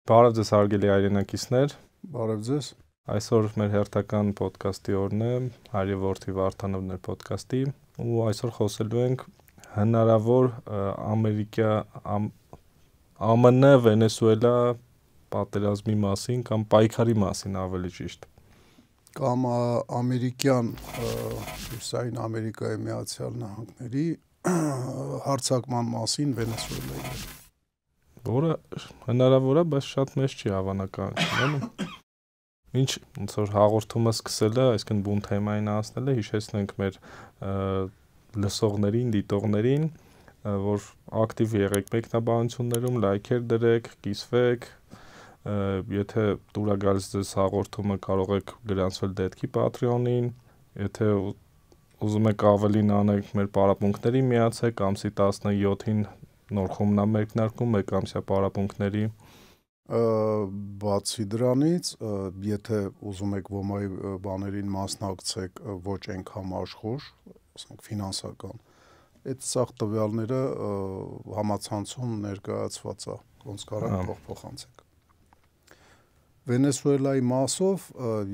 Բարև ձեզ հարգելի հայրենակիցներ, Բարև ձեզ։ Այսօր մեր հերթական ոդկասթի օրն է, Հայրի որդի Վարդանովներ ոդկասթի, ու այսօր խոսելու ենք հնարավոր ԱՄՆ Վենեսուելա պատերազմի մասին կամ պայքարի մասին ավելի ճիշտ։ Կամ ամերիկյան Հյուսիսային Ամերիկայի Միացյալ Նահանգների հարձակման մասին Վենեսուելայի։ Որը հնարավոր է, բայց շատ մեծ չի հավանականություն։ Ինչ ոնց որ հաղորդումը սկսելը, այսինքն բուն թեմային անցնելը, հիշեցնենք մեր լսողներին, դիտողներին, որ ակտիվ եղեք մեկնաբանություններում, լայքեր դրեք, կիսվեք, եթե դուր է գալիս ձեզ հաղորդումը, կարող եք գրանցվել դեպքի Patreon-ին, եթե ուզում եք ավելին անեք, մեր պարապմունքների միացեք, ամսի 17-ին նոր խումնամերկնարկում մեկամսյա պարապմունքների։ Բացի դրանից, եթե ուզում եք ոմայի բաներին մասնակցեք ոչ այնքան աշխուժ, ասենք ֆինանսական, այդ սաղ տվյալները համացանցում ներկայացված է, ոնց կարաք փոխանցեք։ Վենեսուելայի մասով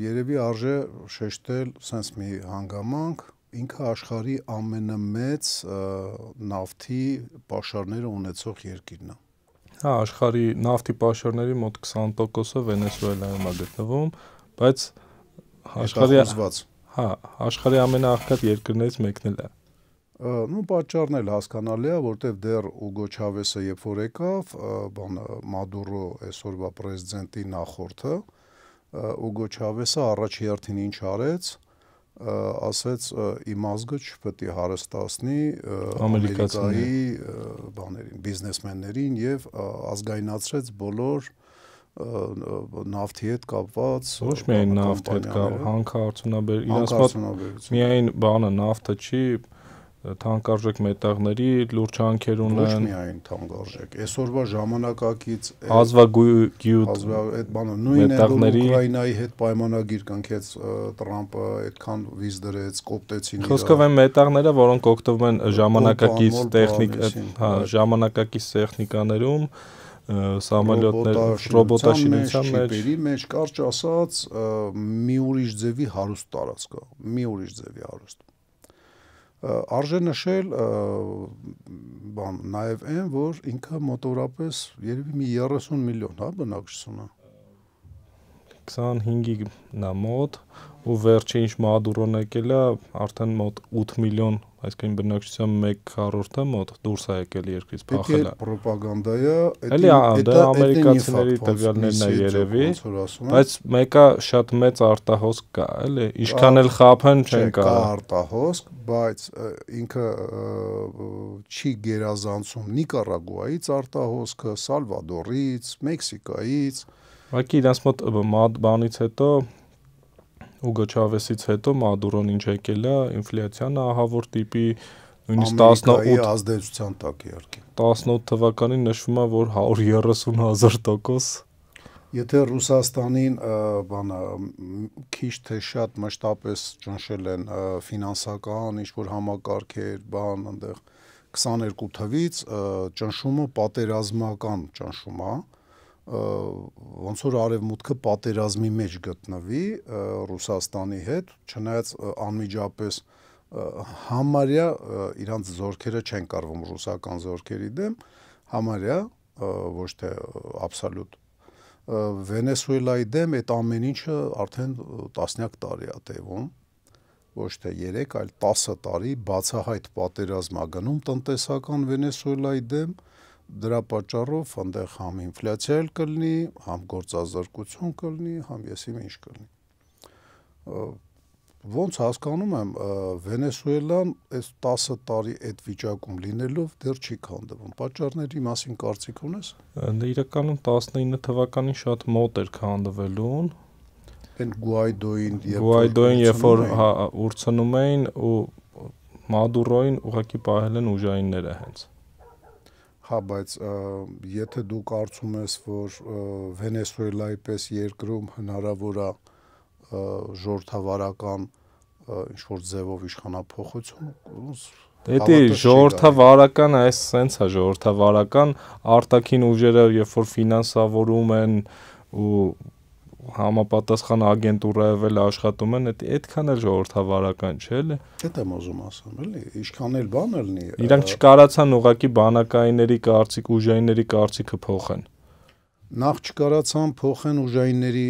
երևի արժե շեշտել սենց մի հանգամանք, ինքը աշխարհի ամենամեծ նավթի պաշարները ունեցող երկիրն է։ Հա, աշխարհի նավթի պաշարների մոտ 20%-ը Վենեսուելայում է գտնվում, բայց աշխարհի ամենաաղքատ երկրներից մեկն է։ Պատճառն էլ հասկանալի է, որտեղ դեռ Ուգո Չավեսը երբ որ եկավ, Մադուրո այսօրվա պրեզիդենտի նախորդը, Ուգո Չավեսը առաջի հերթին ինչ արեց, ասեց իմ ազգը չպետք է հարստացնի Ամերիկայի բիզնեսմեններին եւ ազգայնացրեց բոլոր նավթի հետ կապված ոչ միայն նավթի հետ կապված, հանքարդյունաբեր, իրաց մոտ միայն բանը նավթը չի, թանկարժեք մետաղների լուրջ հանքեր ունեն։ Ոչ միայն թանկարժեք, այսօրվա ժամանակակից հազվագյուտ այդ բանը նույնն է, որ Ուկրաինայի հետ պայմանագիր կնքեց Տրամպը, այդքան վիզ դրեց, կոպտեցին իրար։ Խոսքով այն մետաղները, որոնք օգտվում են ժամանակակից տեխնիկաներում, սամոլյոտներ, ռոբոտաշինության մեջ, կարճ ասած, մի ուրիշ ձևի հարուստ տարածք է, մի ուրիշ ձևի հարուստ։ Արժե նշել նաև այն, որ ինքը մոտորապես երևի մի 30 միլիոն, հա, բնակչություն է։ 25-ն է մոտ, ու վերջը ինչ Մադուրոն եկել է, արդեն մոտ 8 միլիոն, այսինքն բնակչության 1/4-ը մոտ դուրս է եկել երկրից, փախել է։ Պրոպագանդա է, դա ամերիկացիների տվյալներն է երևի, բայց մեկը շատ մեծ արտահոսք կա, էլի, ինչքան էլ խափեն չեն կա արտահոսք, բայց ինքը չի գերազանցում Նիկարագուայից արտահոսքը, Սալվադորից, Մեքսիկայից։ Ուղղակի իրանց մոտ բանից հետո, Ուգո Չավեսից հետո Մադուրոն ինչ եկել է, ինֆլյացիան ահավոր տիպի, նույնիսկ ազդեցության տակ իհարկե։ 18 թվականին նշվում է, որ 130,000%։ Եթե Ռուսաստանին քիչ թե շատ մշտապես ճնշել են ֆինանսական ինչ-որ համակարգեր, այնտեղ 22 թվից ճնշումը պատերազմական ճնշում է, ոնց որ արևմուտքը պատերազմի մեջ գտնվի Ռուսաստանի հետ, չնայած անմիջապես համարյա իրանց զորքերը չեն կռվում ռուսական զորքերի դեմ, համարյա ոչ թե աբսոլյուտ Վենեսուելայի դեմ այդ ամեն ինչը արդեն տասնյակ տարի է տևում, ոչ թե 3, այլ 10 տարի բացահայտ պատերազմ է գնում տնտեսական Վենեսուելայի դեմ, դրա պատճառով այնտեղ համ ինֆլյացիա կլինի, համ գործազրկություն կլինի, համ եսիմ ինչ կլինի։ Ոնց հասկանում եմ, Վենեսուելան այս 10 տարի այդ վիճակում լինելով դեռ չի քանդվում։ Պատճառների մասին կարծիք ունես։ Իրականում 19 թվականին շատ մոտ էր քանդվելուն։ Այն Գուայդոին, երբ որ ուրցնում էին ու Մադուրոին ուղղակի պահել են ուժայինները հենց։ Հա, բայց եթե դու կարծում ես, որ Վենեսուելայի պես երկրում հնարավոր է ժողովրդավարական ինչ-որ ձևով իշխանափոխություն, Դա ժողովրդավարական, այս սենց է ժողովրդավարական արտաքին ուժերը, երբ որ ֆինանսավորում են ու համապատասխան ագենտուրայով էլ աշխատում են, այդքան էլ ժողովրդավարական չէ, էլի։ Դա եմ ուզում ասեմ, էլի, ինչքան էլ բան լինի։ Իրանք չկարացան ուղղակի բանակայինների կարծիք, ուժայինների կարծիքը փոխեն։ Նախ չկարացան փոխեն ուժայինների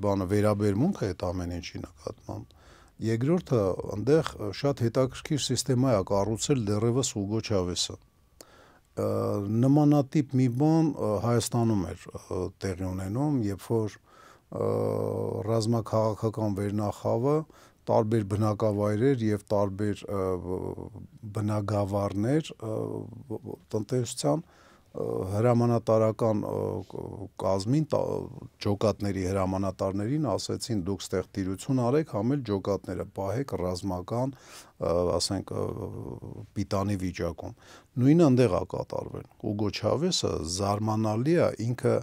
բանը վերաբերմունքը այդ ամեն ինչի նկատմամբ։ Երկրորդը, այնտեղ շատ հետաքրքիր սիստեմա է կառուցել դեռևս Ուգո Չավեսը։ Նմանատիպ մի բան Հայաստանում էր տեղի ունենում, երբ որ ռազմաքաղաքական վերնախավը տարբեր բնակավայրեր եւ տարբեր բնագավառներ տնտեսության հրամանատարական կազմին ջոկատների հրամանատարներին ասեցին դուք ստեղ տիրություն արեք, համ էլ ջոկատները պահեք ռազմական, ասենք պիտանի վիճակում։ Նույնը այնտեղ է կատարվել։ Ուգո Չավեսը զարմանալի է, ինքը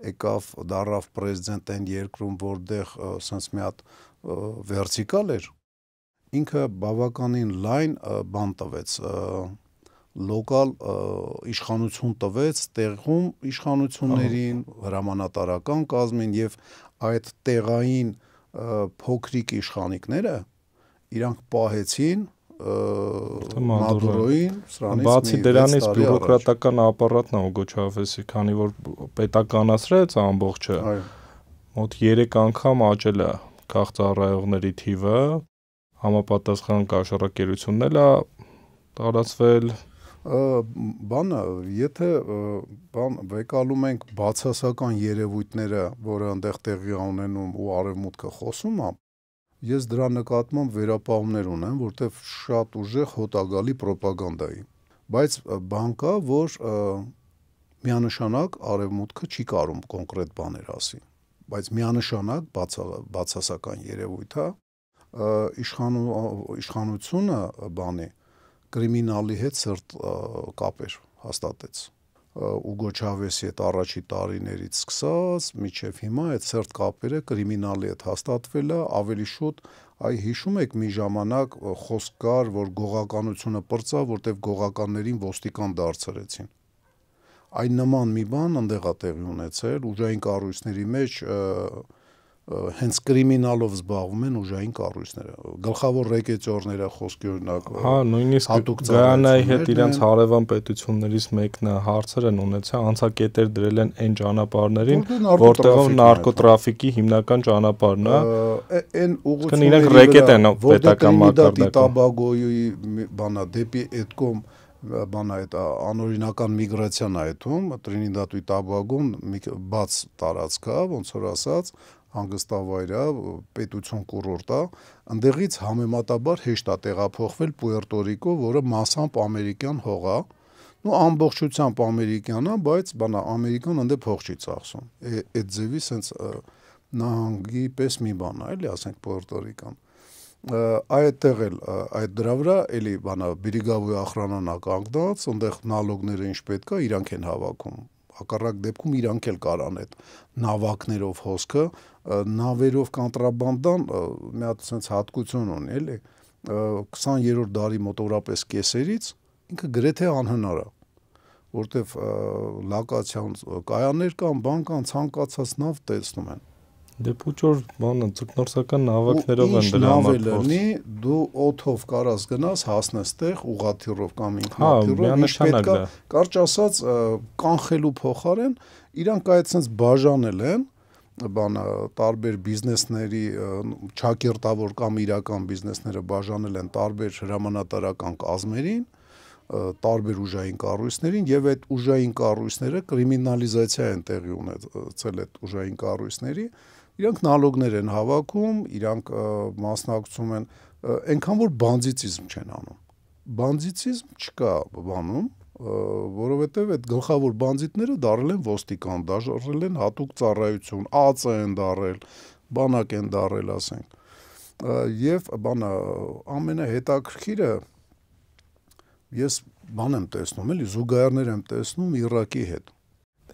եկավ դառավ պրեզիդենտ այն երկրում, որտեղ ասենց մի հատ վերտիկալ էր, ինքը բավականին լայն բան տվեց, լոկալ իշխանություն տվեց տեղում իշխանություններին, հրամանատարական կազմին եւ այդ տեղային փոքրիկ իշխանիկները իրանք պահեցին Մադուրոին, սրանից բացի դրանից բյուրոկրատական ապարատն է Ուգո Չավեսի, քանի որ պետականացրեց ամբողջը, մոտ 3 անգամ աճել է քաղծառայողների թիվը, համապատասխան կաշառակերությունն է տարածվել։ Բանը, եթե վեկալում ենք բացասական երևույթները, որը այնտեղ տեղի ունենում ու արևմուտքը խոսում է, ես դրա նկատմամբ վերապահումներ ունեմ, որտեվ շատ ուժեղ հոտ է գալի պրոպագանդայի, բայց բան կա, որ միանշանակ արևմուտքը չի կարում կոնկրետ բաներ ասի, բայց միանշանակ բացասական երևույթ է, իշխանությունը բանի կրիմինալի հետ սրտ կապեր հաստատեց։ Ուգո Չավեսի հետ առաջի տարիներից սկսած, մինչև հիմա այդ սրտ կապերը կրիմինալի հետ հաստատվել է, ավելի շուտ, այ հիշում եք մի ժամանակ խոսք կար, որ գողականությունը պրծավ, որտեղ գողականներին ոստիկան դարձրեցին։ Այն նման մի բան այնտեղ է տեղի ունեցել, ուժային կառույցների մեջ հենց կրիմինալով զբաղվում են ուժային կառույցները, գլխավոր ռեկետյորները խոսքի օրինակ, նույնիսկ Գայանայի հետ իրենց հարևան պետություններից մեկն է հարցեր են ունեցել, անցակետեր դրել են այն ճանապարհներին, որտեղով նարկոտրաֆիկի հիմնական ճանապարհն է, այն ուղղությունների իրենք ռեկետ են պետական մակարդակում, Տաբագոյի բանա դեպի այդ կողմ բանա այդ անօրինական միգրացիան է այդում, Տրինիդադի Տաբագոն բաց տարածք է, ոնց որ ասած, հանգստավայր է, պետություն կուրորտ է, ընդեղից համեմատաբար հեշտ է տեղափոխվել Պուերտո Ռիկո, որը մասամբ ամերիկյան հող է, ու ամբողջությամբ ամերիկյան է, բայց բանա Ամերիկան ընդե փող չի ծախսում։ Այդ ձևի սենց նահանգի պես մի բան է, էլի ասենք Պուերտո Ռիկան։ Այդտեղ էլ այդ դրա վրա էլի բանա բիրիգավոյ ախրանան է կանգնած, այնտեղ նալոգները ինչ պետք է, իրանք են հավաքում։ Հակառակ դեպքում իրանք էլ կարան այդ նավակներով հոսքը, նավերով կոնտրաբանդան մի հատ sense հատկություն ունի, էլի 20-րդ դարի մոտավորապես կեսերից ինքը գրեթե անհնար է, որտեվ լոկացիոն կայաններ կան, բան կան, ցանկացած նավ տեսնում են։ Դե փուչոր բանը ձկնորսական նավակներով են դրա համար փորձ։ Դու օթով կարաս գնաս, հասնես տեղ ուղղաթիռով կամ ինքնաթիռով, ինչ պետք է, կարճ ասած, կանխելու փոխարեն իրանք այդ sense բաժանել են, բանը տարբեր բիզնեսների ճակերտավոր կամ իրական բիզնեսները բաժանել են տարբեր հրամանատարական կազմերին, տարբեր ուժային կառույցներին եւ այդ ուժային կառույցները կրիմինալիզացիա են տեղի ունեցել այդ ուժային կառույցների, իրանք նալոգներ են հավաքում, իրանք մասնակցում են, այնքան որ բանդիտիզմ չեն անում։ Բանդիտիզմ չկա բանում, որովհետեւ այդ գլխավոր բանդիտները դարել են ոստիկան, դարել են հատուկ ծառայություն, ԱԾ են դարել, բանակ են դարել, ասենք։ Եվ բանը ամենահետաքրքիրը ես բան եմ տեսնում, էլի զուգահեռներ եմ տեսնում Իրաքի հետ։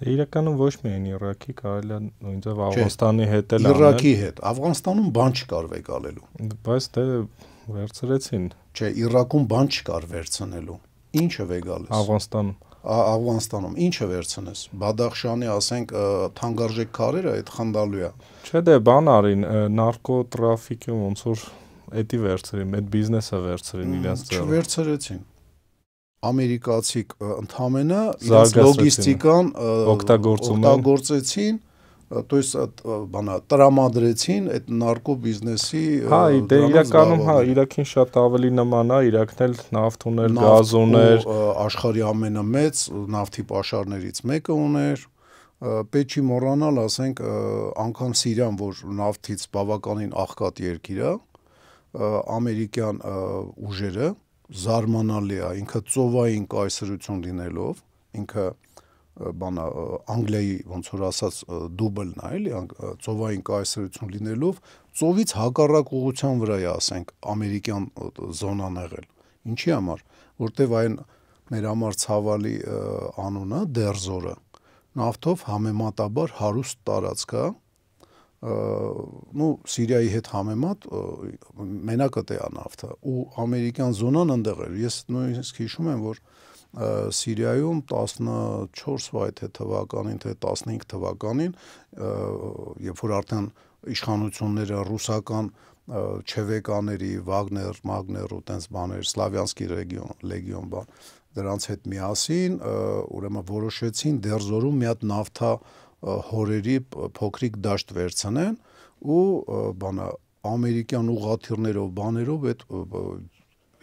Իրականում ոչ միայն Իրաքի, կարելի է նույնիսկ Աֆղանստանի հետ էլ անել։ Իրաքի հետ, Աֆղանստանում բան չկար վեկալելու։ Բայց դե Վերցրեցին։ Չէ, Իրաքում բան չկար վերցնելու։ Ինչը է գալիս։ Աֆղանստանում ինչը վերցնես։ Բադախշանի, ասենք, թանկարժեք քարերը այդ խնդալու է։ Չէ, դե բան արին, նարկոտրաֆիկը ոնց որ էդի վերցրին, այդ բիզնեսը վերցրին իրենց ձեռը։ Չվերցրեցին։ Ամերիկացի ընդհանրապես իրենց լոգիստիկան օգտագործեցին, то есть բանա տրամադրեցին այդ նարկո բիզնեսի դե իրականում Իրաքին շատ ավելի նման է, Իրաքն էլ նավթ ուներ, գազ ուներ, աշխարհի ամենամեծ նավթի պաշարներից մեկը ուներ, պետք չի մոռանալ, ասենք, անգամ Սիրիան, որ նավթից բավականին աղքատ երկիր է, ամերիկյան ուժերը զարմանալի է, ինքը ծովային կայսրություն լինելով, ինքը բանա Անգլիայի ոնց որ ասած դուբլն է, էլի, ծովային կայսրություն լինելով, ծովից հակառակ ուղղության վրա է, ասենք, ամերիկյան զոնան եղել։ Ինչի համար, որտեվ այն մեր համար ցավալի անունը Դերզորը նավթով համեմատաբար հարուստ տարածք է, Սիրիայի հետ համեմատ մենակը տե է նավթը ու ամերիկյան զոնան ընդեղ էր։ Ես նույնիսկ հիշում եմ, որ Սիրիայում 14 թվականին, թե 15 թվականին, երբ որ արդեն իշխանությունները ռուսական չևեկաների, Վագներ, Մագներ ու տենց բաներ, Սլավյանսկի լեգիոն բան, դրանց հետ միասին, ուրեմն որոշեցին Դերզորում մի հատ նավթա հորերի փոքրիկ դաշտ վերցնեն ու բանա ամերիկյան ուղղաթիռներով, բաներով այդ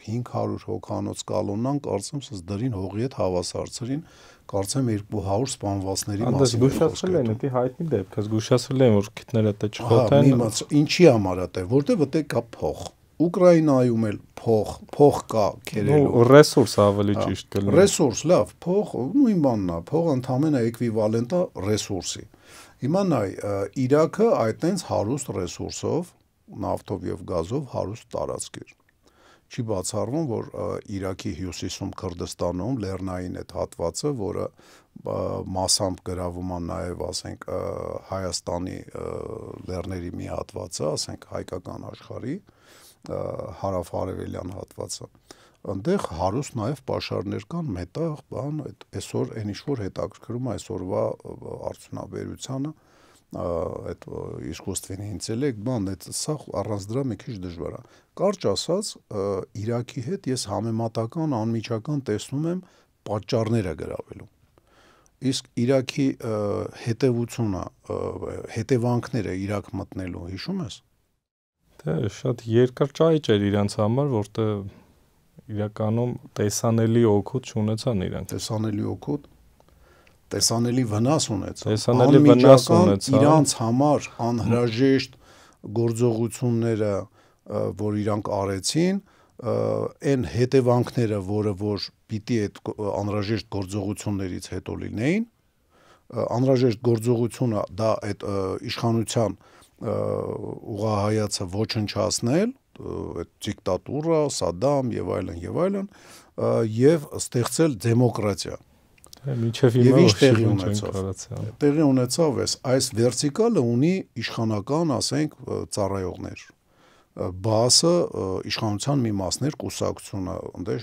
500 հոգանոց կալոննան կարծեմ սս դրին հողի հետ հավասարցրին, կարծեմ 200 սպանվածների մասին։ Զգուշացրել են, դա հայտնի դեպք է, զգուշացրել են, որ քիթները դե չխոթեն։ Ինչի համար է դա, որտեղ դե կա փող։ Ուկրաինայում էլ փող կա քերելու։ Ռեսուրս ավելի ճիշտ կլինի։ Ռեսուրս, լավ, փող նույն բանն է, փողը ընդհանրապես էկվիվալենտ է ռեսուրսի։ Հիմա նայ, Իրաքը այդտենց հարուստ ռեսուրսով, նավթով եւ գազով հարուստ տարածք էր։ Չի բացառվում, որ Իրաքի հյուսիսում Քրդստանում լեռնային այդ հատվածը, որը մասամբ գրավում է նաև, ասենք, Հայաստանի լեռների մի հատվածը, ասենք, հայկական աշխարհի հարավ-արևելյան հատվածը, այնտեղ հարուստ նաև պաշարներ կան, մետաղ, բան, այսօր այն ինչ որ հետաքրքրում է այսօրվա արդյունաբերությանը, այդ искусственный ինտելեկտ, բան, այդ սա առանց դրա մի քիչ դժվար է։ Կարճ ասած, Իրաքի հետ ես համեմատական անմիջական տեսնում եմ պատճառները գրավելու։ Իսկ Իրաքի հետևությունը, հետևանքները Իրաք մտնելու, հիշում ես։ Դե շատ երկար ճայճ էր իրանց համար, որտեղ իրականում տեսանելի օգուտ չունեցան իրանք։ Տեսանելի վնաս ունեցան։ Տեսանելի վնաս ունեցան։ Իրանց համար անհրաժեշտ գործողությունները, որ իրանք արեցին, այն հետևանքները, որ պիտի այդ անհրաժեշտ գործողություններից հետո լինեին, անհրաժեշտ գործողությունը դա այդ իշխանության ուղղահայացը ոչնչացնել, այդ դիկտատուրա, Սադամ եւ այլն, եւ ստեղծել դեմոկրատիա։ Եվ ինչ տեղի ունեցավ այս վերտիկալը ունի իշխանական, ասենք, ծառայողներ։ Բասը իշխանության մի մասներ, կուսակցությունը, այնտեղ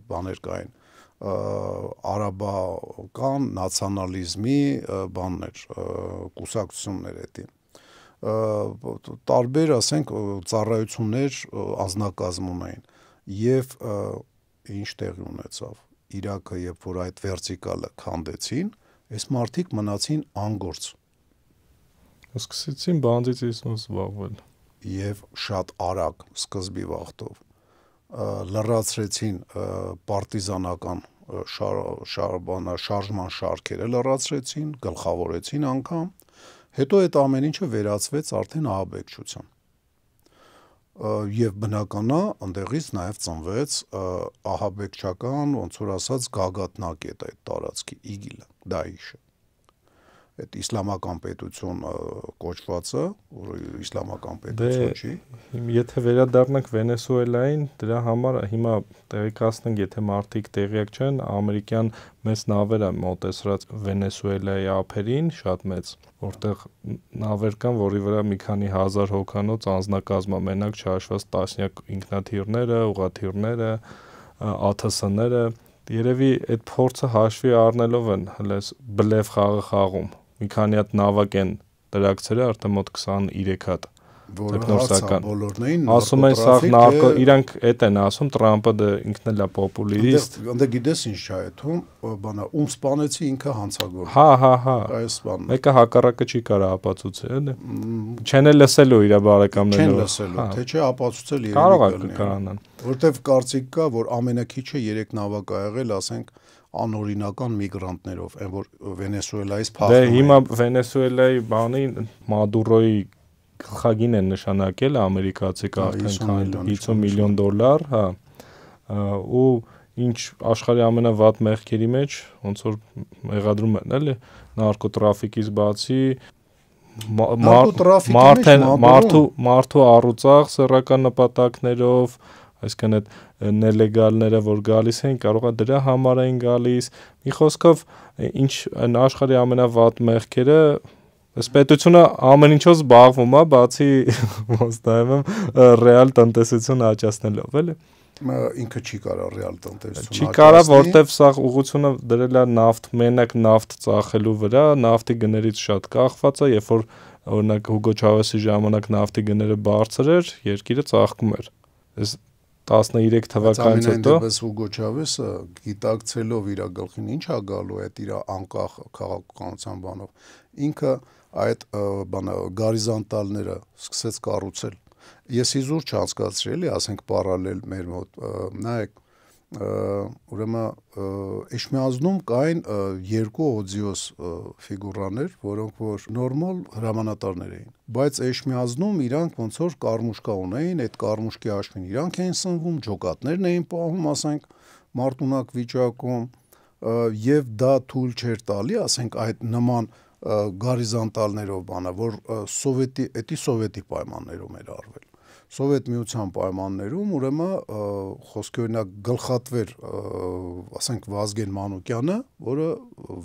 բաներ կային, արաբական նացիոնալիզմի բաններ, կուսակցություններ էդի։ Տարբեր, ասենք, ծառայություններ անձնակազմ ունեին եւ ինչ տեղի ունեցավ։ Իրաքը, երբ որ այդ վերտիկալը քանդեցին, այս մարդիկ մնացին անգործ։ Սկսեցին բանդիտիզմով զբաղվել եւ շատ արագ սկզբի վաղտով լրացրեցին պարտիզանական շարժման շարքերը լրացրեցին, գլխավորեցին անգամ, հետո այդ ամեն ինչը վերածվեց արդեն ահաբեկչության։ Եվ բնականա ընդեղից նաև ծնվեց ահաբեկչական, ոնց որ ասած, գագաթնակետ այդ տարածքի, ԻԳԻԼ-ը, Դաիշը։ այդ իսլամական պետություն կոչվածը, որը իսլամական պետություն չի։ Եթե վերադառնանք Վենեսուելային, դրա համար հիմա տեղեկացնենք, եթե մարդիկ տեղյակ չեն, ամերիկյան մեծ նավերը մոտեցրած Վենեսուելայի ափերին, շատ մեծ, որտեղ նավեր կան, որի վրա մի քանի հազար հոգանոց անձնակազմա, մենակ չհաշված տասնյակ ինքնաթիռները, ուղղաթիռները, ԱԹՍ-ները, երևի այդ փորձը հաշվի առնելով են հենց բլեֆ խաղը խաղում։ Մի քանի հատ նավակ են դրակցել, արդեն մոտ 23 հատ Որը բոլորն էին ասում են սա նարկո, իրանք էդ են ասում, Տրամպը դա ինքն էլ է պոպուլիստ։ Այնտեղ գիտես ինչ չի այդում, բանա ում սպանեցի ինքը հանցագործ։ Հա։ Այս բանն։ Մեկը հակառակը չի կարող ապացուցել, էլի։ Չեն էլ լսելու իր բարեկամները։ Չեն լսելու, թե չէ ապացուցել երևի կարող է կանան։ Որտեվ կարծիք կա, որ ամենակիչը 3 նավակ ա եղել, ասենք անօրինական միգրանտներով, այն որ Վենեսուելայից փախնում են։ Դե հիմա Վենեսուելայի բանի Մադուրոյի գլխագին են նշանակել ամերիկացիք արդեն $50 միլիոն, հա, ու ինչ աշխարհի ամենավատ մեղքերի մեջ ոնց որ մեղադրում են, էլի, նարկոտրաֆիկից բացի մարդու առուծաղ սեռական նպատակներով, այսինքն այդ նելեգալները որ գալիս են, կարող է դրա համար են գալիս։ Մի խոսքով, ինչ աշխարհի ամենավատ մեղքերը Այս պետությունը ամեն ինչով զբաղվում է, բացի ոնց նայում ռեալ տնտեսություն աճացնելով, էլի։ Ինքը չի կարող ռեալ տնտեսություն Չի կարող, որտեվ սա ուղղությունը դրել է նավթ, մենակ նավթ ծախելու վրա, նավթի գներից շատ կախված է, երբ որ օրինակ Հուգո Չավեսի ժամանակ նավթի գները բարձր էր, երկիրը ծաղկում էր։ Այս 13 թվականից հետո Հուգո Չավեսը գիտակցելով իր գլխին ինչ է գալու այդ իր անկախ քաղաքականության բանով, ինքը այդ բանը գարիզոնտալները սկսեց կառուցել։ Ես իզուր չհասկացրի, էլի, ասենք պարալել մեր մոտ, նայեք, ուրեմն Էշմիածնում կային 2 օդիոս ֆիգուրաներ, որոնք որ նորմալ հրամանատարներ էին, բայց Էշմիածնում իրանք ոնց որ կարմուշկա ունեին, այդ կարմուշկի աշվին իրանք էին սնվում, ջոկատներն էին պահում, ասենք, մարտունակ վիճակում, եւ դա թույլ չէր տալի, ասենք, այդ նման գարիզոնտալներով բանը, որ սովետի պայմաններում էր արվել։ Սովետ միության պայմաններում, ուրեմն խոսքի օրինակ գլխատվեր, ասենք Վազգեն Մանուկյանը, որը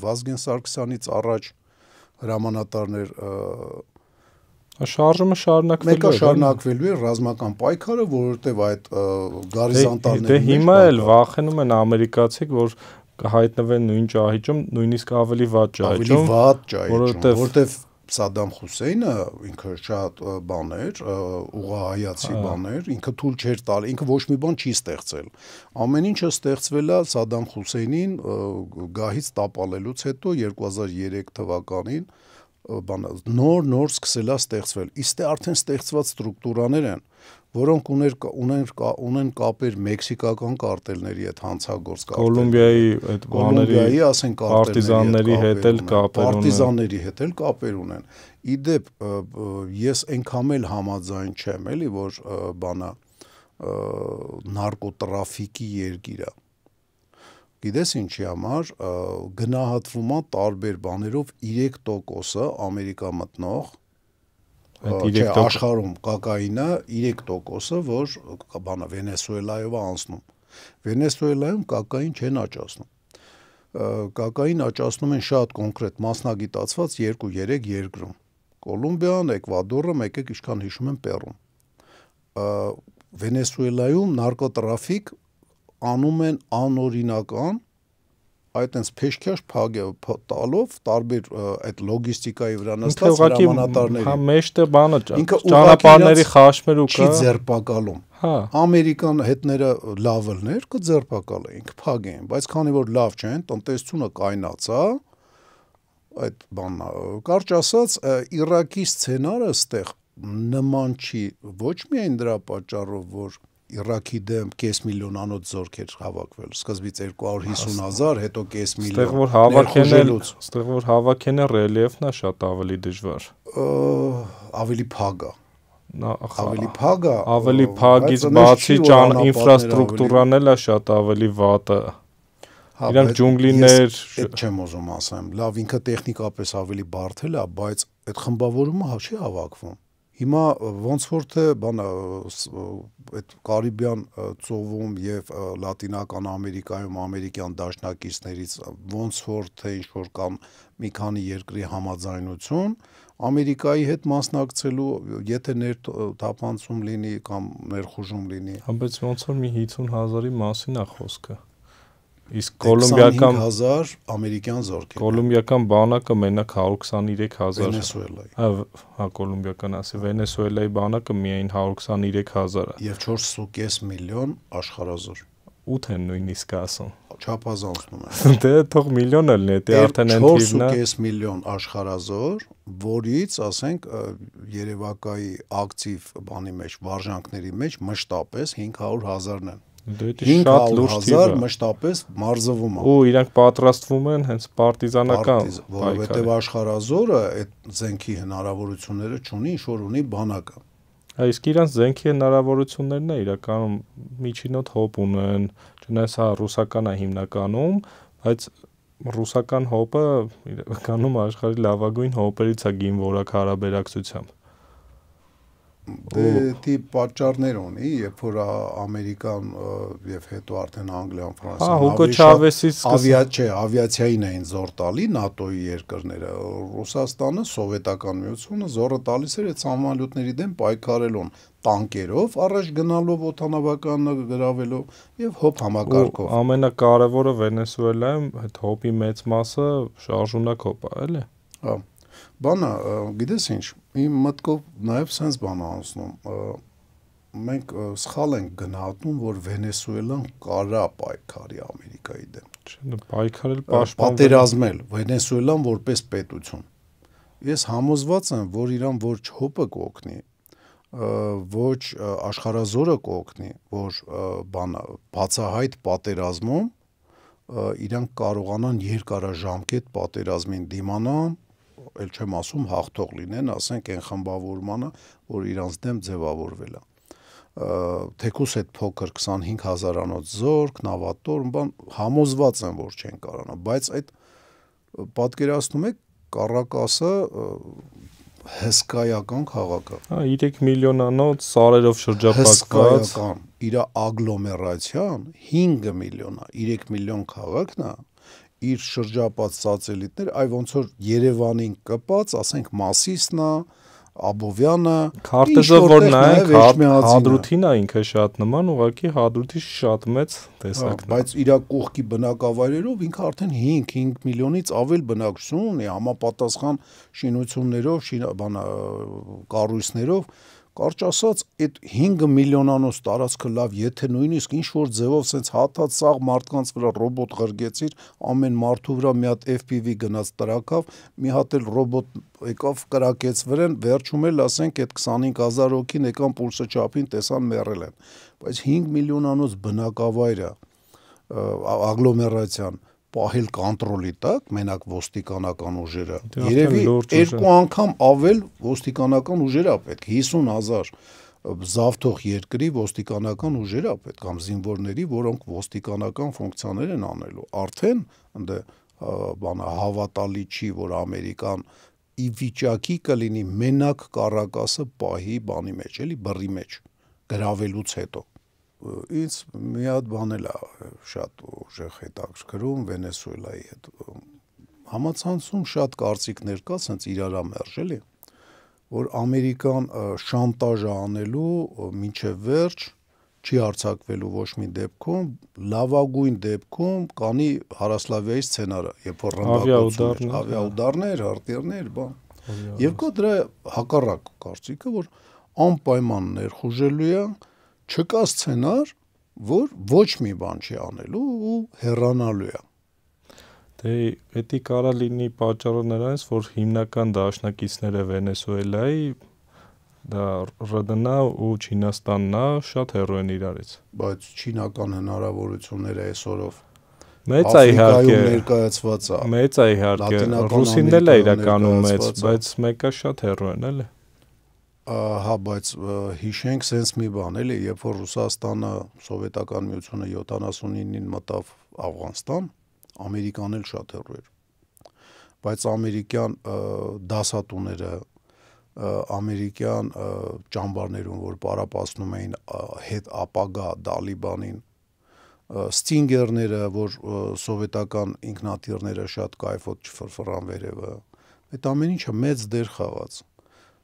Վազգեն Սարգսյանից առաջ հրամանատարներ շարժումը շարունակվելու է ռազմական պայքարը, որովհետև այդ գարիզոնտալները Դե հիմա էլ վախենում են ամերիկացիք, որ կհայտնվեն նույն ճահիճում, նույնիսկ ավելի վատ ճահիճում, որովհետև Սադամ Հուսեյնը ինքը շատ բան էր, ուղղահայացի բան էր, ինքը թույլ չէր տալ, ինքը ոչ մի բան չի ստեղծել։ Ամեն ինչը ստեղծվել է Սադամ Հուսեյնին գահից տապալելուց հետո 2003 թվականին նոր սկսել է ստեղծվել։ Իսկ արդեն ստեղծված ստրուկտուրաներ են, որոնք ունեն կապեր մեքսիկական կարտելների հետ հանցագործ Կոլումբիայի ասենք պարտիզանների հետ էլ կապեր ունեն։ Իդեպ ես այնքան էլ համաձայն չեմ, էլի, որ բանա նարկոտրաֆիկի երկիր է։ Գիտես ինչի համար գնահատվում է տարբեր բաներով 3%-ը Ամերիկա մտնող աշխարհում կոկաինը 3%-ը, որ բանը Վենեսուելայով է անցնում։ Վենեսուելայում կոկաին չեն աճացնում։ Կոկաին աճացնում են շատ կոնկրետ մասնագիտացված 2-3 երկրում։ Կոլումբիան, Էկվադորը, եկեք ինչքան հիշում եմ Պերուն։ Վենեսուելայում նարկոտրաֆիկ անում են անօրինական, այդ այնց փեշքաշ տալով տարբեր այդ լոգիստիկայի վրա նստած հրամանատարների։ Հա, մեջտեղ բանը ճանապարհների խաշմերու կա։ Չի ձերբակալում։ Հա։ Ամերիկան հետները լավելներ կձերբակալեին, կփագեին, բայց քանի որ լավ չեն, տնտեսությունը կայնացա, այդ բանն կարճ ասած Իրաքի սցենարը ստեղ նման չի, ոչ միայն դրա պատճառով, որ Իրաքի դեմ կես միլիոնանոց զորքեր հավաքվել, սկզբից 250,000, հետո կես միլիոն։ Ստեղ որ հավաքեն ռելիեֆն է շատ ավելի դժվար։ Ավելի փագ է։ Ավելի փագից բացի ինֆրաստրուկտուրան էլ է շատ ավելի վատը։ Իրանք ջունգլիներ, այդ չեմ ուզում ասեմ, լավ ինքը տեխնիկապես ավելի բարդ է, բայց այդ խմբավորումը չի հավաքվում։ Հիմա ոնց որ թե այդ Կարիբյան ծովում եւ Լատինական Ամերիկայում ամերիկյան դաշնակիցներից ոնց որ թե ինչ որ կամ մի քանի երկրի համաձայնություն Ամերիկայի հետ մասնակցելու, եթե ներթափանցում լինի կամ ներխուժում լինի։ Բայց ոնց որ մի 50,000-ի մասին է խոսքը։ Իսկ 25,000 ամերիկյան զորքեր։ Կոլումբիական բանակը մենակ 123,000։ Վենեսուելայի։ Հա, կոլումբիական ասի, Վենեսուելայի բանակը միայն 123,000 է։ Եվ 4.5 միլիոն աշխարհազոր։ 8 են նույնիսկ ասում։ Չափազանցնում են։ Դե թող միլիոն էլ նետի արդեն են թիվն է։ 4.5 միլիոն աշխարհազոր, որից ասենք Երևակայի ակտիվ բանի մեջ, վարժանքների մեջ մշտապես 500,000-ն են։ Դե շատ լուրջ թիվ է։ Մշտապես մարզվում է։ Ու իրանք պատրաստվում են հենց պարտիզանական, որովհետև աշխարհազորը այդ զենքի հնարավորությունները չունի, ինչ որ ունի բանակը։ Իսկ իրանք զենքի հնարավորություններն է իրականում միջինոտ հոп ունեն, չնայած հա ռուսական է հիմնականում, բայց ռուսական հոպը իրականում աշխարհի լավագույն հոպերից է գինվորակ հարաբերակցությամբ։ Դե պատճառներ ունի, երբ որ Ամերիկան եւ հետո արդեն Անգլիան, Ֆրանսիան ավիացիային էին զոր տալի ՆԱՏՕ-ի երկրները, Ռուսաստանը, Սովետական Միությունը զորը տալիս էր այդ համալյութների դեմ պայքարելուն տանկերով, առաջ գնալով օդանավականը գրավելով եւ հոպ համակարգով։ Ամենակարևորը Վենեսուելայում այդ հոպի մեծ մասը շարժունակ հոպ է, էլի։ Հա։ Բանը, գիտես ինչ, իմ մտքով նաև սենց բան անցնում, մենք սխալ ենք գնահատում, որ Վենեսուելան կարա պայքարի Ամերիկայի դեմ։ Պայքարել պատերազմել Վենեսուելան որպես պետություն։ Ես համոզված եմ, որ իրան ոչ հոպը կօգնի, ոչ աշխարհազորը կօգնի, որ բացահայտ պատերազմում իրանք կարողանան երկարաժամկետ պատերազմին դիմանան, էլ չեմ ասում հաղթող լինեն, ասենք այն խմբավորմանը, որ իրանց դեմ ձևավորվել է։ Թեկուս այդ փոքր 25,000-անոց զորք, նավատորմ, բան համոզված են, որ չեն կարողանա, բայց այդ պատկերացնում եք Կարակասը հսկայական քաղաք է։ Հա, 3 միլիոնանոց սարերով շրջապատված, իր ագլոմերացիան 5 միլիոն է, 3 միլիոն քաղաքն է, իր շրջապատ սացելիտներ, այ ոնց որ Երևանին կպած, ասենք Մասիսն է, Աբովյանը, քարտեզը որ նայեք, Հադրութին է ինքը շատ նման, ուղղակի Հադրութի շատ մեծ տեսակն է։ Բայց իր կողքի բնակավայրերով ինքը արդեն 5 միլիոնից ավել բնակչություն ունի, համապատասխան շինություններով, կառույցներով, կարճ ասած, այդ 5 միլիոնանոց տարածքը լավ, եթե նույնիսկ ինչ-որ ձևով սենց հաթած սաղ մարդկանց վրա ռոբոտ ղրգեցիր, ամեն մարդու վրա մի հատ FPV գնաց տրակավ, մի հատ էլ ռոբոտ եկավ կրակեց վրան, վերջում էլ ասենք այդ 25,000 հոգին եկան պուլսը չափին տեսան մեռել են։ Բայց 5 միլիոնանոց բնակավայրը ագլոմերացիան պահել կոնտրոլի տակ, մենակ ոստիկանական ուժերը, երևի 2 անգամ ավել ոստիկանական ուժերա պետք, 50,000 զավթող երկրի ոստիկանական ուժերա պետք, կամ զինվորների, որոնք ոստիկանական ֆունկցիաներ են անելու, արդեն հավատալի չի, որ Ամերիկան ի վիճակի կլինի մենակ Կարակասը պահի բանի մեջ, էլի բռի մեջ, գրավելուց հետո։ Ինձ մի հատ բան էլ շատ ուժեղ հետաքրքրում Վենեսուելայի հետ։ Համացանցում շատ կարծիքներ կա, սենց իրարամերժ էլի, որ Ամերիկան շանտաժ անելու մինչև վերջ չի արձակվելու ոչ մի դեպքում, լավագույն դեպքում կանի Հարասլավիայի սցենարը, երբ որ ռմբակոծություններ, ավիաուդարներ, արտերներ, բան։ Եվ կա դրա հակառակ կարծիքը, որ անպայման ներխուժելու է, չկա սցենար, որ ոչ մի բան չի անելու ու հեռանալու է։ Դե էդի կարա լինի պատճառը նրանից, որ հիմնական դաշնակիցները Վենեսուելայի դա ՌԴՆ-ը ու Չինաստանն է, շատ հեռու են իրարից։ Բայց չինական հնարավորությունները այսօրով մեծ է իհարկե ներկայացված է։ Մեծ է իհարկե, ռուսինն էլ է իրականում մեծ, բայց մեկը շատ հեռու են, էլի։ Հա, բայց հիշենք սենց մի բան, էլի, երբ որ Ռուսաստանը, Սովետական Միությունը 79-ին մտավ Աֆղանստան, Ամերիկան էլ շատ հեռու էր, բայց ամերիկյան դասատուները, ամերիկյան ճամբարներում, որ պարապացնում էին հետ ապագա Դալիբանին, Ստինգերները, որ սովետական ինքնաթիռները շատ կայֆոտ չֆրֆռան վերևը, այդ ամեն ինչը մեծ դեր խաղաց։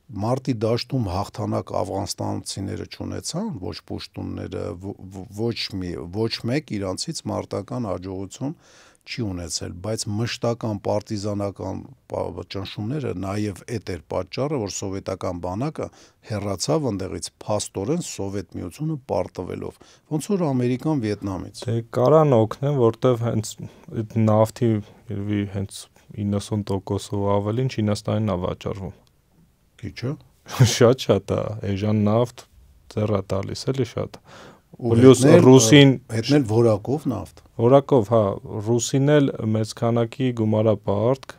Մարտի դաշտում հաղթանակ աֆղանստանցիները չունեցան, ոչ պուշտունները, ոչ մեկ իրանցից մարտական հաջողություն չի ունեցել, բայց մշտական պարտիզանական ճնշումները նաև էդ էր պատճառը, որ սովետական բանակը հեռացավ ընդեղից փաստորեն Սովետ միությունը պարտվելով, ոնց որ Ամերիկան Վիետնամից։ Դե կարան օգնեն, որտեվ հենց այդ նավթի երևի հենց 90%-ով ավելին Չինաստանին է վաճառվում։ Քիչ է։ Շատ է, էժան նավթ ձեռա տալիս էլի շատ։ Պլյուս ռուսին հետնել որակով նավթ։ Որակով, հա, ռուսին էլ մեծ քանակի գումարա պարտք։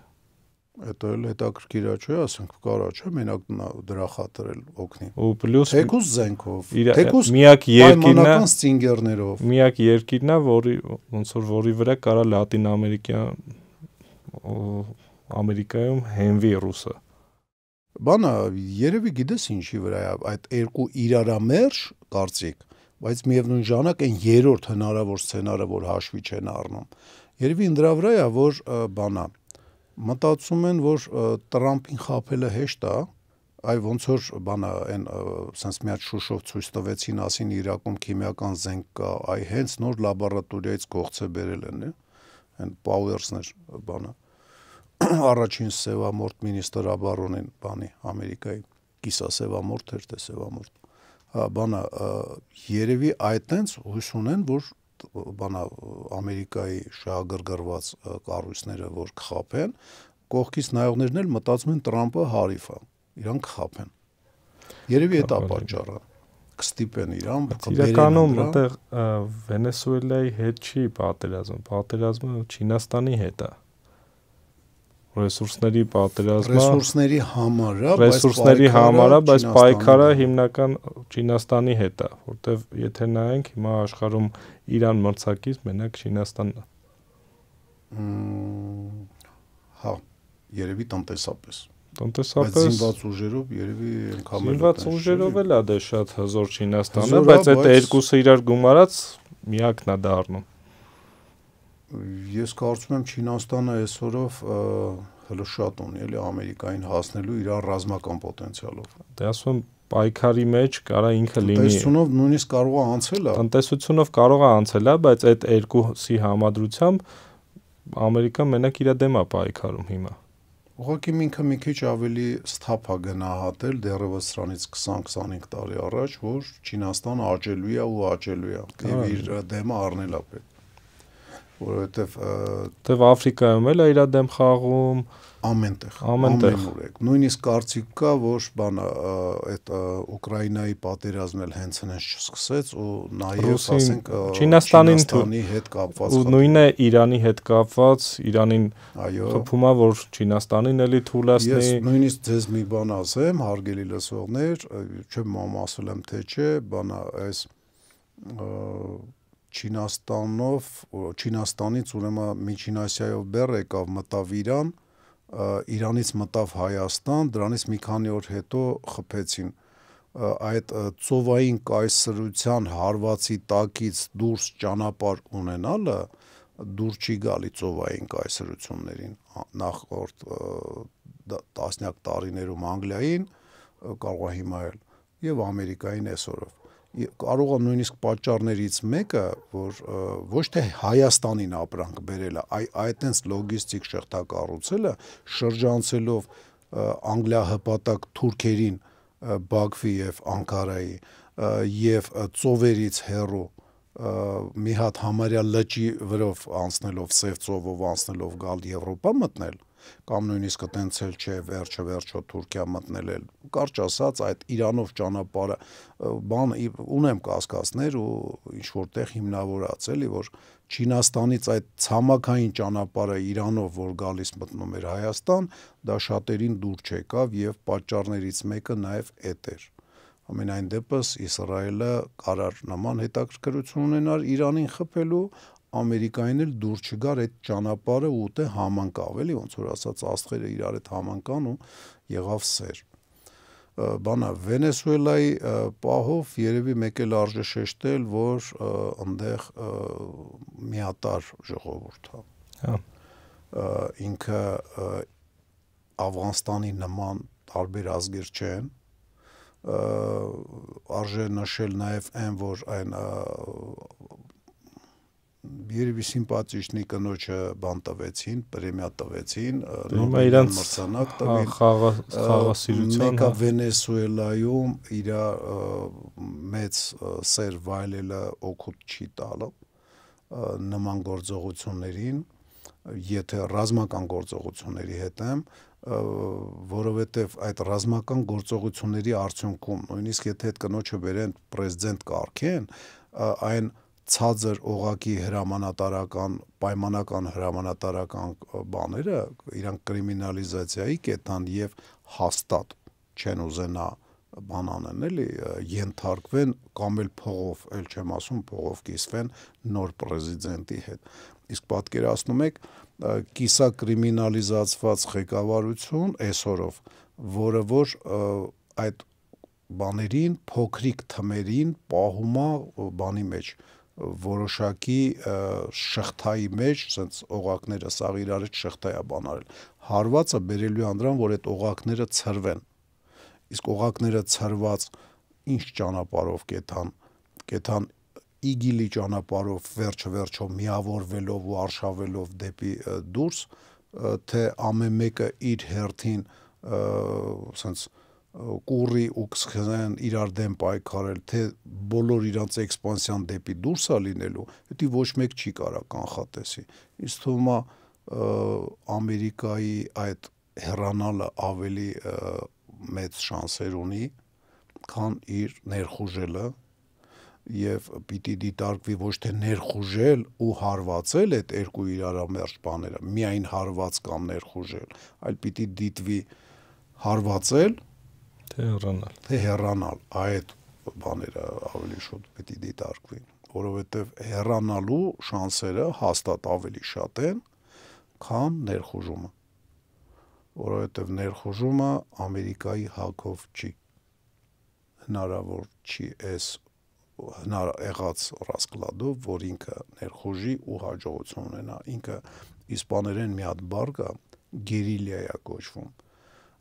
Դա էլ հետաքրքիր է, չէ, ասենք կարա չէ, մենակ դրա խաթրել օգնի։ Ու պլյուս թեկուզ զենքով, թեկուզ միակ երկիրն է, ստինգերներով։ Միակ երկիրն է, որի ոնց որ որի վրա կարա Լատին Ամերիկայում հենվի ռուսը։ Բանը երևի գիտես ինչի վրա է, այդ երկու իրարամերժ կարծիք, բայց միևնույն ժամանակ այն երրորդ հնարավոր սցենարը, որ հաշվի չեն առնում։ Երևի դրա վրա է, որ բանա մտածում են, որ Տրամփին խաբելը հեշտ է, այ ոնց որ բանա այն sense մի հատ շուշով ցույց տվեցին, ասին Իրաքում քիմիական զենք կա, այ հենց նոր լաբորատորիայից կողցե բերել են, այն Powers-ներ բանը առաջին սևամորտ մինիստր Աբարոնին բանի Ամերիկայի կիսասևամորտ էր, թե սևամորտ բանը երևի այդտենց հույս ունեն, որ բանա Ամերիկայի շահագրգռված կառույցները որ կխաբեն, կողքից նայողներն էլ մտածում են Տրամփը հարիվ է, իրան կխաբեն։ Երևի դա պատճառը կստիպեն իրան, իրականում այդտեղ Վենեսուելայի հետ չի պատերազմը Չինաստանի հետ է։ Ռեսուրսների պատերազմը ռեսուրսների համար է, բայց պայքարը հիմնական Չինաստանի հետ է, որտեվ եթե նայենք հիմա աշխարհում Իրան մրցակից մենակ Չինաստանն է։ Հա, երևի տնտեսապես։ Տնտեսապես բայց զինված ուժերով երևի անգամ զինված ուժերով էլ է դե շատ հզոր Չինաստանը, բայց այդ երկուսը իրար գումարած միակն է դառնում։ Ես կարծում եմ Չինաստանը այսօրով հələ շատ ունի էլի Ամերիկային հասնելու իր ռազմական պոտենցիալով։ Դե ասում եմ պայքարի մեջ կարա ինքը լինի։ Տնտեսությունով նույնիսկ կարող է անցել է։ Տնտեսությունով կարող է անցել է, բայց այդ երկուսի համադրությամբ Ամերիկան մենակ իր դեմ է պայքարում հիմա։ Ուղղակի ինքը մի քիչ ավելի սթափ է գնահատել դեռևս սրանից 20-25 տարի առաջ, որ Չինաստանը աճելու է ու աճելու է, եւ իր դեմը առնել է պետք։ Որովհետև Աֆրիկայում էլ է իր դեմ խաղում, ամենտեղ։ Նույնիսկ կարծիք կա, որ բանը այդ Ուկրաինայի պատերազմն էլ հենց չսկսեց ու նաև ասենք Չինաստանի հետ կապված ու նույնը Իրանի հետ կապված, Իրանին խփում է, որ Չինաստանին էլի թուլացնի։ Ես նույնիսկ ձեզ մի բան ասեմ, հարգելի լսողներ, չեմ ասել եմ թե չէ, բանը այս Չինաստանից ուրեմն Միջին Ասիայով բեռ եկավ, մտավ Իրան, Իրանից մտավ Հայաստան, դրանից մի քանի օր հետո խփեցին։ Այդ ծովային կայսրության հարվածի տակից դուրս ճանապարհ ունենալը դուր չի գալի ծովային կայսրություններին նախորդ տասնյակ տարիներում Անգլիային կարող է հիմա էլ եւ Ամերիկային այսօրով կարող է նույնիսկ պատճառներից մեկը, որ ոչ թե Հայաստանին ապրանք բերելը, այտենց լոգիստիկ շղթակառուցելը, շրջանցելով անգլիահպատակ թուրքերին Բաքվի եւ Անկարայի եւ ծովերից հեռու մի հատ համարյա լճի վրով անցնելով, Սև ծովով անցնելով գալ Եվրոպա մտնել, կամ նույնիսկ այտենց էլ չէ, վերջը Թուրքիա մտնել էլ, կարճ ասած, այդ Իրանով ճանապարհը բան ունեմ կասկածներ ու ինչ որտեղ հիմնավորած էլի, որ Չինաստանից այդ ցամաքային ճանապարհը Իրանով որ գալիս մտնում էր Հայաստան, դա շատերին դուր չեկավ եւ պատճառներից մեկը նաեւ էդ էր։ Ամենայն դեպս Իսրայելը կարար նման հետաքրքրություն ունենար Իրանին խփելու, Ամերիկային էլ դուր չգար այդ ճանապարհը ու դե համընկավ, էլի ոնց որ ասած աստղերը իրար հետ համընկան ու եղավ սեր։ Բանա Վենեսուելայի պահով երևի մեկ էլ արժե շեշտել, որ այնտեղ միատար ժողովուրդ է։ Հա։ Ինքը Աֆղանստանի նման տարբեր ազգեր չեն։ Արժե նշել նաև այն, որ այն երևի սիմպաթիչնի կնոջը բան տվեցին, պրեմիա տվեցին, Նոբելյան մրցանակ տվին, խաղասիրության, մեկը Վենեսուելայում իր մեծ սեր վայելելը օգուտ չի տալը նման գործողություններին, եթե ռազմական գործողությունների հետ եմ, որովհետև այդ ռազմական գործողությունների արդյունքում, նույնիսկ եթե այդ կնոջը վերեն պրեզիդենտ կարգեն, այն ցածր օղակի հրամանատարական, պայմանական հրամանատարական բաները իրանք կրիմինալիզացիայի կետան եւ հաստատ չեն ուզենա բան անեն, էլի ենթարկվեն կամ էլ փողով, էլ չեմ ասում փողով կիսվեն նոր պրեզիդենտի հետ։ Իսկ պատկերացնում եք կիսա կրիմինալիզացված ղեկավարություն այսօրով, որը որ այդ բաներին փոքրիկ թմերին պահում է բանի մեջ որոշակի շղթայի մեջ, ասենց օղակները սաղ իրար հետ շղթա է բան արել։ Հարվածը բերելու է դրան, որ այդ օղակները ցրվեն։ Իսկ օղակները ցրված ինչ ճանապարհով կեթան իգիլի ճանապարհով վերջը միավորվելով ու արշավելով դեպի դուրս, թե ամեն մեկը իր հերթին ասենց կուրի ու կսկսեն իրար դեմ պայքարել, թե բոլոր իրանց էքսպանսիան դեպի դուրս է լինելու, դա ոչ մեկ չի կարա կանխատեսի։ Ինձ թվում է Ամերիկայի այդ հեռանալը ավելի մեծ շանսեր ունի, քան իր ներխուժելը, եւ պիտի դիտարկվի ոչ թե ներխուժել ու հարվածել այդ երկու իրարամերժ բաները, միայն հարված կամ ներխուժել, այլ պիտի դիտվի հարվածել թե հեռանալ, այդ բաները ավելի շուտ պիտի դիտարկվի, որովհետև հեռանալու շանսերը հաստատ ավելի շատ են, քան ներխուժումը, որովհետև ներխուժումը Ամերիկայի հակով չի, հնարավոր չի այս եղած ռասկլադով, որ ինքը ներխուժի ու հաջողություն ունենա, ինքը իսպաներեն մի հատ բառ կա, գերիլիա է կոչվում,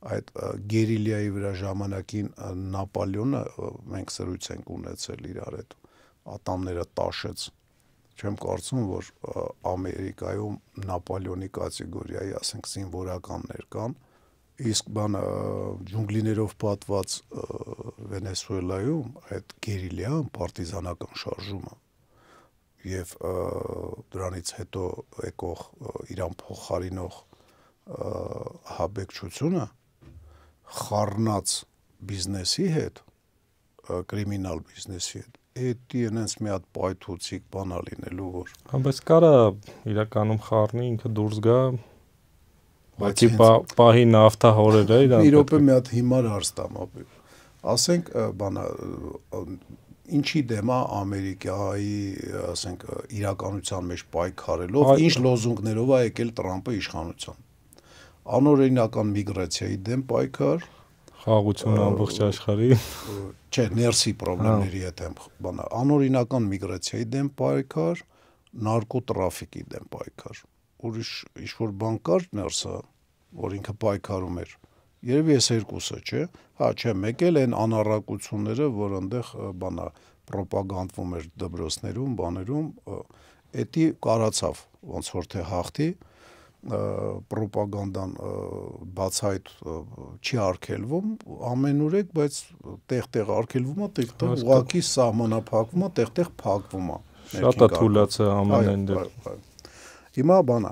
այդ գերիլիայի վրա ժամանակին Նապոլեոնը, մենք սրույց ենք ունեցել իրար հետ, ատամները տաշեց, չեմ կարծում, որ Ամերիկայում Նապոլեոնի կատեգորիայի, ասենք զինվորականներ կան, իսկ բանը ջունգլիներով պատված Վենեսուելայում այդ գերիլիան, պարտիզանական շարժումը եւ դրանից հետո եկող իրան փոխարինող հաբեկչությունը խառնած բիզնեսի հետ, կրիմինալ բիզնեսի հետ, էդի այնց մի հատ պայթուցիկ բան ա լինելու, որ բայց կարա իրականում խառնի ինքը դուրս գա Բայց պահի նավթա հորերը իրան մի րոպե մի հատ հիմար հարց տամ ապի։ Ասենք բանա ինչի դեմ է Ամերիկայի, ասենք իրականության մեջ պայքարելով, ինչ լոզունգներով է եկել Տրամպը իշխանության։ Անօրինական միգրացիայի դեմ պայքար, խաղաղություն ամբողջ աշխարհի, չէ, ներսի խնդիրների հետ եմ բանա, անօրինական միգրացիայի դեմ պայքար, նարկոտրաֆիկի դեմ պայքար։ Ուրիշ ինչ-որ բան կար ներսը, որ ինքը պայքարում էր, երևի այս երկուսը, չէ, հա, չէ, մեկ էլ են անառակությունները, որ այնտեղ բանա պրոպագանդվում էր դպրոցներում, բաներում, էդի կարացավ, ոնց որ թե հաղթի, պրոպագանդան բացահայտ չի արգելվում, ամենուրեք, բայց տեղ-տեղ արգելվում է, տեղ-տեղ ուղղակի սահմանափակվում է, տեղ-տեղ փակվում է։ Շատ է թուլացել ամենայն դեպքում։ Հիմա բանա,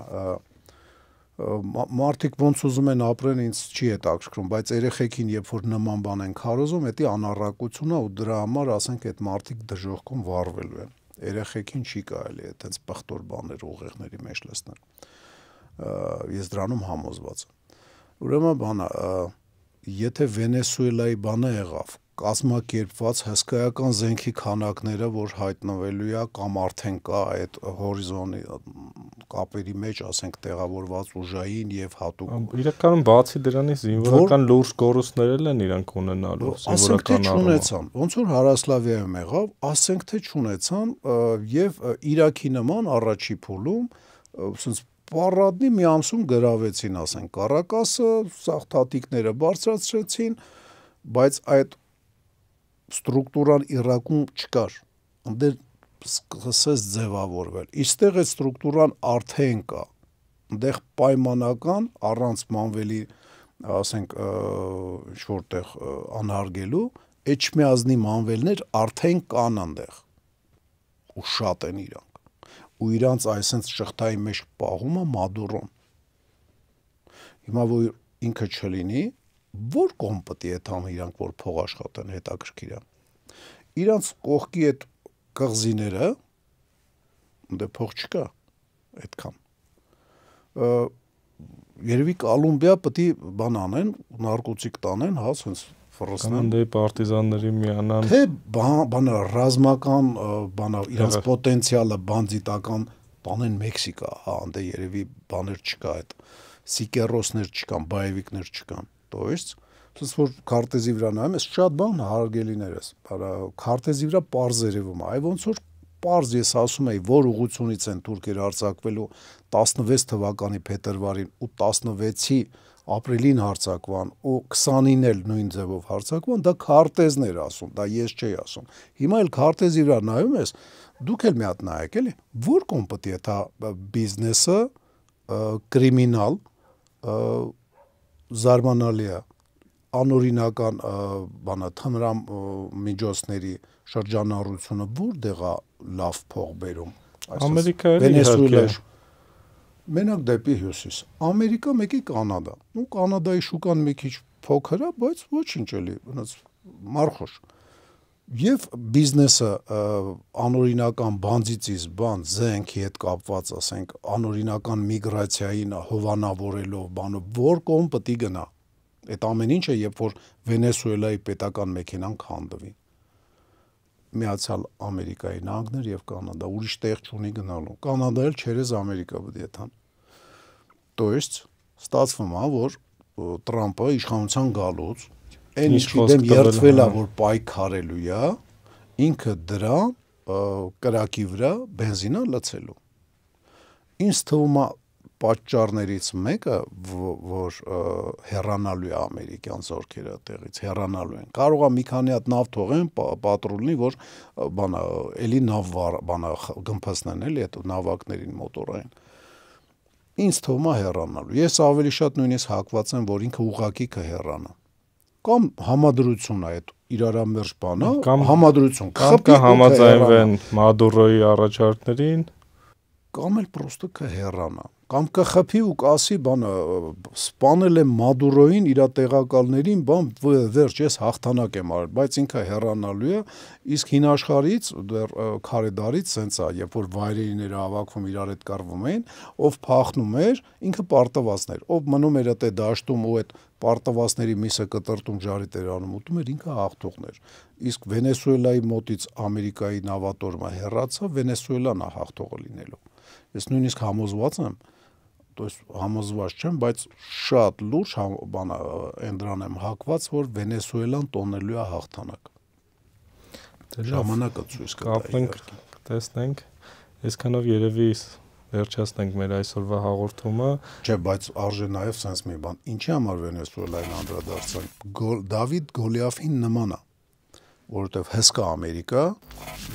մարդիկ ոնց ուզում են ապրեն, ինձ չի հետաքրքրում, բայց երեխեքին, երբ որ նման բան են քարոզում, դա անառակություն է ու դրա համար, ասենք, այդ մարդիկ դժոխքում վառվելու են։ Երեխեքին չի կարելի այդպես պղտոր բաներ ուղեղների մեջ լցնել։ Ես դրանում համոզված եմ։ Ուրեմն բանա, եթե Վենեսուելայի բանը եղավ, կազմակերպված հսկայական զենքի քանակները, որ հայտնվելու է կամ արդեն կա այդ հորիզոնի կապերի մեջ, ասենք տեղավորված ուժային եւ հատուկ։ Իրականում բացի դրանից զինվորական լուրջ կորուստներ են իրանք ունենալու զինվորական առումով։ Ոնց որ Հարասլավիայում եղավ, ասենք թե չունեցան եւ Իրաքի նման առաջի փուլում ասենց պարադնի մի ամսում գրավեցին, ասենք Կարակասը, սաղթատիկները բարձրացրեցին, բայց այդ ստրուկտուրան Իրաքում չկար, ընդեր սկսեց ձևավորվել, իստեղ այդ ստրուկտուրան արդեն կա, ընդեղ պայմանական առանց մանվելի, ասենք, ինչ-որտեղ անհարգելու, էջմիածնի մանվելներ արդեն կան ընդեղ, ու շատ են իրանք, ու իրանց այսենց շղթայի մեջ պահում է Մադուրոն, հիմա որ ինքը չլինի, որ կողմ պետք է եթամ իրանք, որ փող աշխատեն, հետաքրքիր է։ Իրանց կողքի այդ կղզիները, դե փող չկա այդքան։ Երևի Կոլումբիա պետք է բան անեն, նարկոտիկ տանեն, հա, ասենց ֆռսնեն։ Դե պարտիզանների միանան։ Թե բանը ռազմական, բանը իրանց պոտենցիալը բանձիտական տանեն Մեքսիկա, հա, անդե երևի բաներ չկա այդ, սիկերոսներ չկան, բայևիկներ չկան։ То есть, ասես որ քարտեզի վրա նայում ես, շատ բան հարգելիներս, քարտեզի վրա պարզ երևում է, այ ոնց որ պարզ ես ասում եի, որ ուղղությունից են թուրքերը հարձակվելու 16 թվականի փետրվարին ու 16-ի ապրիլին հարձակվան ու 20-ին էլ նույն ձևով հարձակվան, դա քարտեզն էր ասում, դա ես չէի ասում։ Հիմա էլ քարտեզի վրա նայում ես, դուք էլ մի հատ նայեք էլի, որ կողմ պետք է դա բիզնեսը կրիմինալ զարմանալի է, անօրինական բանը թմրամ միջոցների շրջանառությունը որտեղ է լավ փող բերում, Ամերիկայում իհարկե մենակ դեպի հյուսիս, Ամերիկա մեկի Կանադա, ու Կանադայի շուկան մի քիչ փոքր է, բայց ոչինչ էլի, մարխուշ, եւ բիզնեսը անօրինական բանձիցից բան, զենքի հետ կապված, ասենք, անօրինական միգրացիային հովանավորելով, բանը, որ կողմ պետք է գնա, այդ ամեն ինչը, երբ որ Վենեսուելայի պետական մեքենան քանդվի, Միացյալ Ամերիկայի Նահանգներ եւ Կանադա, ուրիշ տեղ չունի գնալու, Կանադա էլ չերես Ամերիկա պետք է տան, то есть, ստացվում է, որ Տրամպը իշխանության գալուց այն ինչի դեմ երթվել է, որ պայքարելու է, ինքը դրա կրակի վրա բենզինա լցելու։ Ինձ թվում է պատճառներից մեկը, որ հեռանալու է ամերիկյան զորքերը տեղից, հեռանալու են։ Կարող է մի քանի հատ նավ թողեն պատրուլնի, որ բանա էլի նավ բանա գմփացնեն էլի այդ նավակներին մոտորային։ Ինձ թվում է հեռանալու։ Ես ավելի շատ նույնիսկ հակված եմ, որ ինքը ուղղակի կհեռանա։ Կամ համադրություն է այդ իրարամերժ բանը, համադրություն, կամ կհամաձայնվեն Մադուրոյի առաջարկներին, կամ էլ պրոստը կհեռանա, կամ կխփի ու կասի բանը սպանել եմ Մադուրոյին իր տեղակալներին, բան վերջ ես հաղթանակ եմ արել, բայց ինքը հեռանալու է, իսկ հին աշխարհից դեռ քարեդարից սենց է, երբ որ վայրերիները հավաքվում իրար հետ կռվում էին, ով փախնում էր, ինքը պարտվածներ, ով մնում էր այդ դաշտում ու այդ պարտվածների միսը կտրտում ժարի տերանում ուտում էր, ինքը հաղթողն էր, իսկ Վենեսուելայի մոտից Ամերիկայի նավատորմը հեռացավ, Վենեսուելան է հաղթողը լինելու։ Ես նույնիսկ համոզված եմ, համոզված չեմ, բայց շատ լուրջ բան ընդրան եմ հակված, որ Վենեսուելան տոնելու է հաղթանակ։ Ժամանակը ցույց կտա։ Տեսնենք, այսքանով երևի վերջացնենք մեր այսօրվա հաղորդումը։ Չէ, բայց արժե նաև sense մի բան։ Ինչի համար Վենեսուելային անդրադարձանք։ Դավիթ Գոլիաֆին նման է, որովհետև հսկա Ամերիկա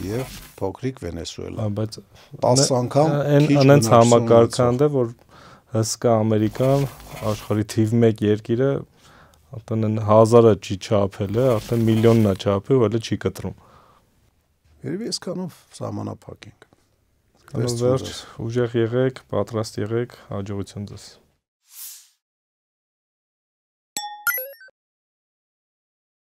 եւ փոքրիկ Վենեսուելա։ Բայց 10 անգամ այնց համակարգանդ է, որ հսկա Ամերիկան աշխարհի թիվ 1 երկիրը արդեն 1000-ը չի չափել է, արդեն միլիոնն է չափել, ու հələ չի կտրում։ Երևի այսքանով սահմանափակ ենք։ Վերջ, ուժեղ եղեք, պատրաստ եղեք, հաջողություն ձեզ։